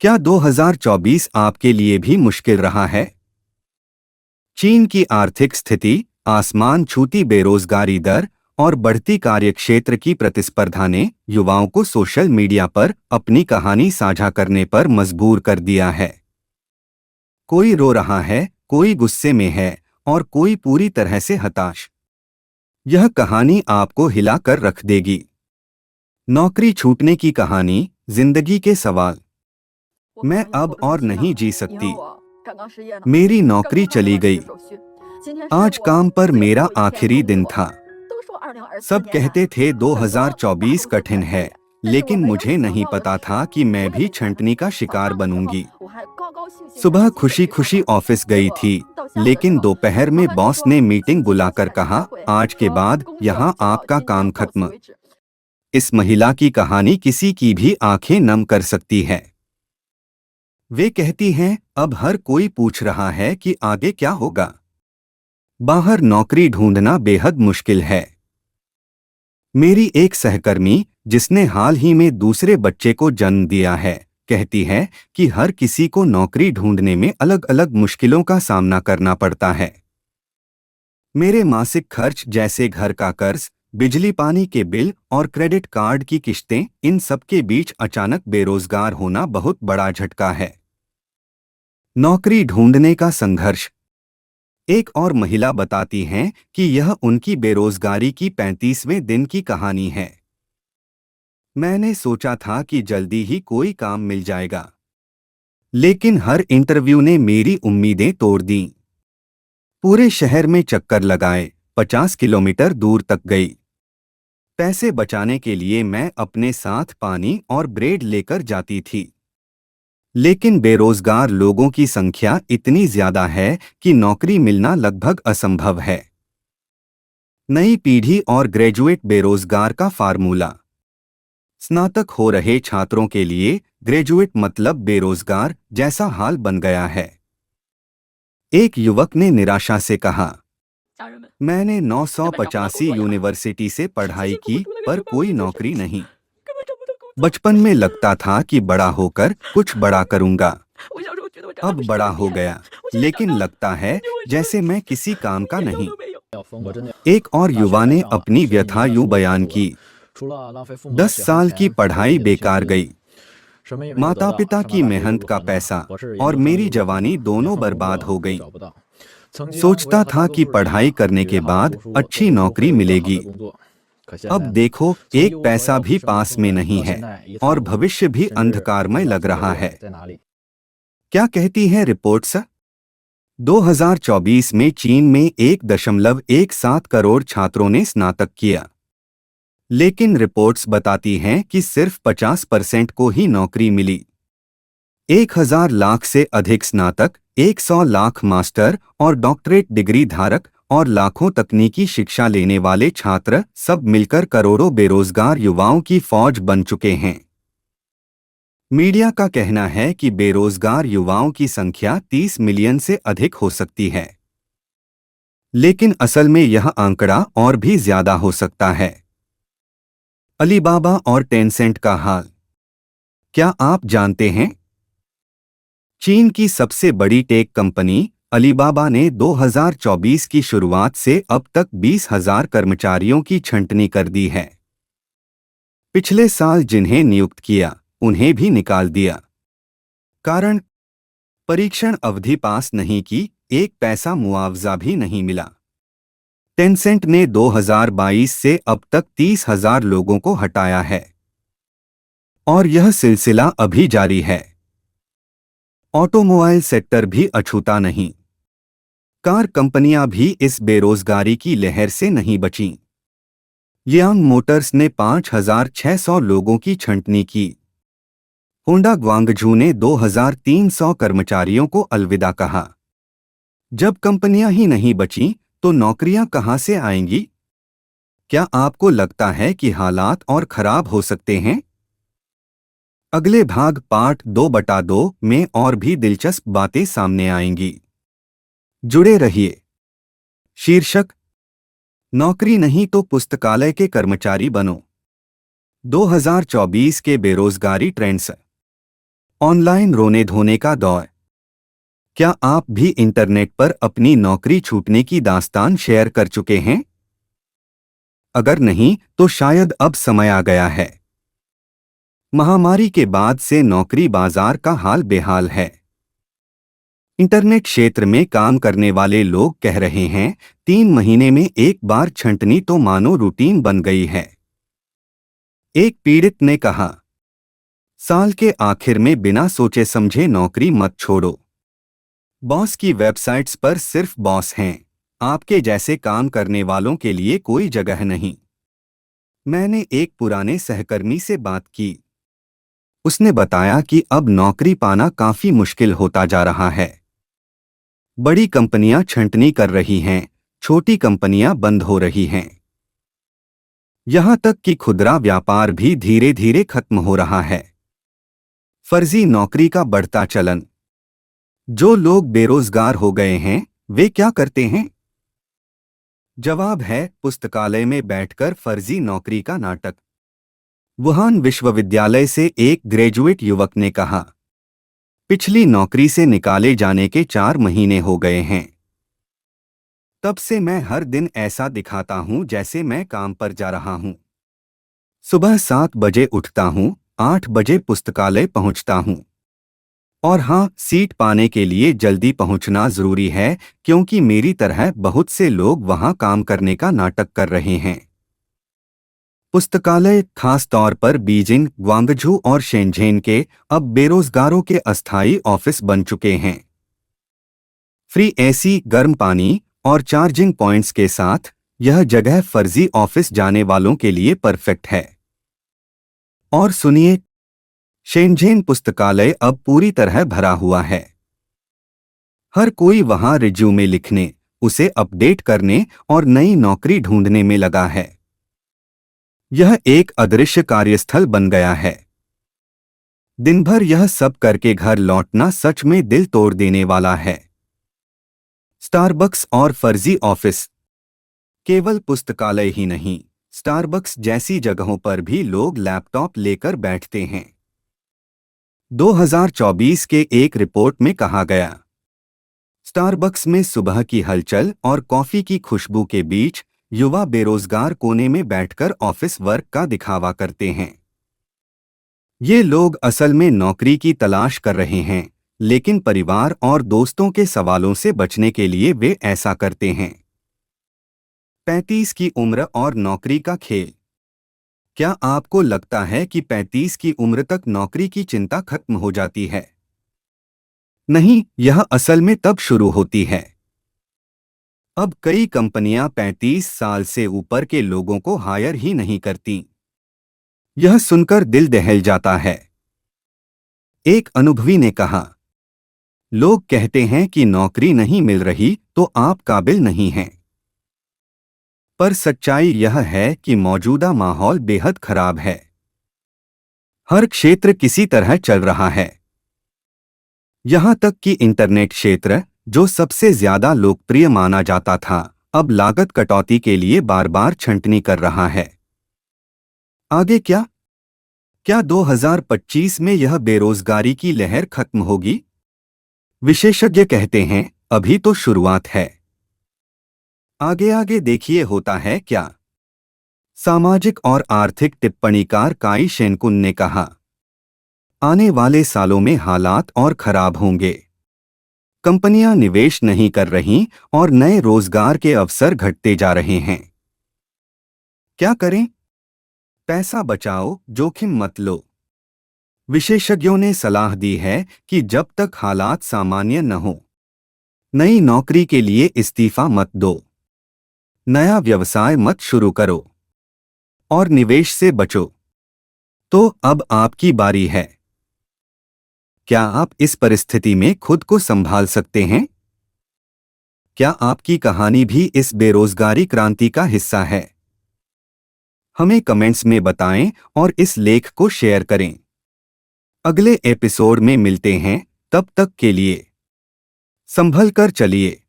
क्या 2024 आपके लिए भी मुश्किल रहा है? चीन की आर्थिक स्थिति, आसमान छूती बेरोजगारी दर और बढ़ती कार्यक्षेत्र की प्रतिस्पर्धा ने युवाओं को सोशल मीडिया पर अपनी कहानी साझा करने पर मजबूर कर दिया है। कोई रो रहा है, कोई गुस्से में है और कोई पूरी तरह से हताश। यह कहानी आपको हिला कर रख देगी। नौकरी छूटने की कहानी, जिंदगी के सवाल। मैं अब और नहीं जी सकती। मेरी नौकरी चली गई। आज काम पर मेरा आखिरी दिन था। सब कहते थे 2024 कठिन है, लेकिन मुझे नहीं पता था कि मैं भी छंटनी का शिकार बनूंगी। सुबह खुशी खुशी ऑफिस गई थी, लेकिन दोपहर में बॉस ने मीटिंग बुलाकर कहा, आज के बाद यहाँ आपका काम खत्म। इस महिला की कहानी किसी की भी आंखें नम कर सकती है। वे कहती हैं, अब हर कोई पूछ रहा है कि आगे क्या होगा। बाहर नौकरी ढूंढना बेहद मुश्किल है। मेरी एक सहकर्मी, जिसने हाल ही में दूसरे बच्चे को जन्म दिया है, कहती है कि हर किसी को नौकरी ढूंढने में अलग अलग मुश्किलों का सामना करना पड़ता है। मेरे मासिक खर्च जैसे घर का कर्ज, बिजली पानी के बिल और क्रेडिट कार्ड की किश्तें, इन सब के बीच अचानक बेरोजगार होना बहुत बड़ा झटका है। नौकरी ढूंढने का संघर्ष। एक और महिला बताती हैं कि यह उनकी बेरोजगारी की 35वें दिन की कहानी है। मैंने सोचा था कि जल्दी ही कोई काम मिल जाएगा, लेकिन हर इंटरव्यू ने मेरी उम्मीदें तोड़ दीं। पूरे शहर में चक्कर लगाए, 50 किलोमीटर दूर तक गई। पैसे बचाने के लिए मैं अपने साथ पानी और ब्रेड लेकर जाती थी। लेकिन बेरोजगार लोगों की संख्या इतनी ज्यादा है कि नौकरी मिलना लगभग असंभव है। नई पीढ़ी और ग्रेजुएट बेरोजगार का फार्मूला। स्नातक हो रहे छात्रों के लिए ग्रेजुएट मतलब बेरोजगार जैसा हाल बन गया है। एक युवक ने निराशा से कहा, मैंने 985 यूनिवर्सिटी से पढ़ाई की, पर कोई नौकरी नहीं। बचपन में लगता था कि बड़ा होकर कुछ बड़ा करूंगा। अब बड़ा हो गया, लेकिन लगता है जैसे मैं किसी काम का नहीं। एक और युवा ने अपनी व्यथा यूं बयान की, 10 साल की पढ़ाई बेकार गई। माता पिता की मेहनत का पैसा और मेरी जवानी दोनों बर्बाद हो गई। सोचता था कि पढ़ाई करने के बाद अच्छी नौकरी मिलेगी। अब देखो, एक पैसा भी पास में नहीं है और भविष्य भी अंधकारमय लग रहा है। क्या कहती हैं रिपोर्ट्स? 2024 में चीन में 1.17 करोड़ छात्रों ने स्नातक किया, लेकिन रिपोर्ट्स बताती हैं कि सिर्फ 50% को ही नौकरी मिली। 1000 लाख से अधिक स्नातक, 100 लाख मास्टर और डॉक्टरेट डिग्री धारक और लाखों तकनीकी शिक्षा लेने वाले छात्र सब मिलकर करोड़ों बेरोजगार युवाओं की फौज बन चुके हैं। मीडिया का कहना है कि बेरोजगार युवाओं की संख्या 30 मिलियन से अधिक हो सकती है, लेकिन असल में यह आंकड़ा और भी ज्यादा हो सकता है। अलीबाबा और टेंसेंट का हाल। क्या आप जानते हैं? चीन की सबसे बड़ी टेक कंपनी अलीबाबा ने 2024 की शुरुआत से अब तक 20,000 कर्मचारियों की छंटनी कर दी है। पिछले साल जिन्हें नियुक्त किया, उन्हें भी निकाल दिया। कारण, परीक्षण अवधि पास नहीं की, एक पैसा मुआवजा भी नहीं मिला। टेंसेंट ने 2022 से अब तक 30,000 लोगों को हटाया है और यह सिलसिला अभी जारी है। ऑटोमोबाइल सेक्टर भी अछूता नहीं। कार कंपनियां भी इस बेरोजगारी की लहर से नहीं बचीं। लियांग मोटर्स ने 5,600 लोगों की छंटनी की। होंडा ग्वांगझू ने 2,300 कर्मचारियों को अलविदा कहा। जब कंपनियां ही नहीं बचीं, तो नौकरियां कहां से आएंगी? क्या आपको लगता है कि हालात और खराब हो सकते हैं? अगले भाग पार्ट 2/2 में और भी दिलचस्प बातें सामने आएंगी। जुड़े रहिए। शीर्षक, नौकरी नहीं तो पुस्तकालय के कर्मचारी बनो। 2024 के बेरोजगारी ट्रेंड्स। ऑनलाइन रोने धोने का दौर। क्या आप भी इंटरनेट पर अपनी नौकरी छूटने की दास्तान शेयर कर चुके हैं? अगर नहीं, तो शायद अब समय आ गया है। महामारी के बाद से नौकरी बाजार का हाल बेहाल है। इंटरनेट क्षेत्र में काम करने वाले लोग कह रहे हैं, 3 महीने में एक बार छंटनी तो मानो रूटीन बन गई है। एक पीड़ित ने कहा, साल के आखिर में बिना सोचे समझे नौकरी मत छोड़ो। बॉस की वेबसाइट्स पर सिर्फ बॉस हैं, आपके जैसे काम करने वालों के लिए कोई जगह नहीं। मैंने एक पुराने सहकर्मी से बात की। उसने बताया कि अब नौकरी पाना काफी मुश्किल होता जा रहा है। बड़ी कंपनियां छंटनी कर रही हैं, छोटी कंपनियां बंद हो रही हैं। यहां तक कि खुदरा व्यापार भी धीरे धीरे खत्म हो रहा है। फर्जी नौकरी का बढ़ता चलन। जो लोग बेरोजगार हो गए हैं, वे क्या करते हैं? जवाब है, पुस्तकालय में बैठकर फर्जी नौकरी का नाटक। वुहान विश्वविद्यालय से एक ग्रेजुएट युवक ने कहा, पिछली नौकरी से निकाले जाने के 4 महीने हो गए हैं। तब से मैं हर दिन ऐसा दिखाता हूं जैसे मैं काम पर जा रहा हूं। सुबह 7 बजे उठता हूं, 8 बजे पुस्तकालय पहुंचता हूं। और हाँ, सीट पाने के लिए जल्दी पहुंचना जरूरी है, क्योंकि मेरी तरह बहुत से लोग वहां काम करने का नाटक कर रहे हैं। पुस्तकालय, खास तौर पर बीजिंग, ग्वांगझू और शेनझेन के, अब बेरोजगारों के अस्थायी ऑफिस बन चुके हैं। फ्री एसी, गर्म पानी और चार्जिंग पॉइंट्स के साथ यह जगह फर्जी ऑफिस जाने वालों के लिए परफेक्ट है। और सुनिए, शेनझेन पुस्तकालय अब पूरी तरह भरा हुआ है। हर कोई वहां रिज्यूमे लिखने, उसे अपडेट करने और नई नौकरी ढूंढने में लगा है। यह एक अदृश्य कार्यस्थल बन गया है। दिन भर यह सब करके घर लौटना सच में दिल तोड़ देने वाला है। स्टारबक्स और फर्जी ऑफिस। केवल पुस्तकालय ही नहीं, स्टारबक्स जैसी जगहों पर भी लोग लैपटॉप लेकर बैठते हैं। 2024 के एक रिपोर्ट में कहा गया, स्टारबक्स में सुबह की हलचल और कॉफी की खुशबू के बीच युवा बेरोजगार कोने में बैठकर ऑफिस वर्क का दिखावा करते हैं। ये लोग असल में नौकरी की तलाश कर रहे हैं, लेकिन परिवार और दोस्तों के सवालों से बचने के लिए वे ऐसा करते हैं। 35 की उम्र और नौकरी का खेल। क्या आपको लगता है कि 35 की उम्र तक नौकरी की चिंता खत्म हो जाती है? नहीं, यह असल में तब शुरू होती है। अब कई कंपनियां 35 साल से ऊपर के लोगों को हायर ही नहीं करती। यह सुनकर दिल दहल जाता है। एक अनुभवी ने कहा, लोग कहते हैं कि नौकरी नहीं मिल रही तो आप काबिल नहीं हैं। पर सच्चाई यह है कि मौजूदा माहौल बेहद खराब है। हर क्षेत्र किसी तरह चल रहा है। यहां तक कि इंटरनेट क्षेत्र, जो सबसे ज्यादा लोकप्रिय माना जाता था, अब लागत कटौती के लिए बार बार छंटनी कर रहा है। आगे क्या? क्या 2025 में यह बेरोजगारी की लहर खत्म होगी? विशेषज्ञ कहते हैं, अभी तो शुरुआत है। आगे आगे देखिए होता है क्या। सामाजिक और आर्थिक टिप्पणीकार काई शेनकुन ने कहा, आने वाले सालों में हालात और खराब होंगे। कंपनियां निवेश नहीं कर रहीं और नए रोजगार के अवसर घटते जा रहे हैं। क्या करें? पैसा बचाओ, जोखिम मत लो। विशेषज्ञों ने सलाह दी है कि जब तक हालात सामान्य न हो, नई नौकरी के लिए इस्तीफा मत दो, नया व्यवसाय मत शुरू करो और निवेश से बचो। तो अब आपकी बारी है। क्या आप इस परिस्थिति में खुद को संभाल सकते हैं? क्या आपकी कहानी भी इस बेरोजगारी क्रांति का हिस्सा है? हमें कमेंट्स में बताएं और इस लेख को शेयर करें। अगले एपिसोड में मिलते हैं, तब तक के लिए संभल कर चलिए।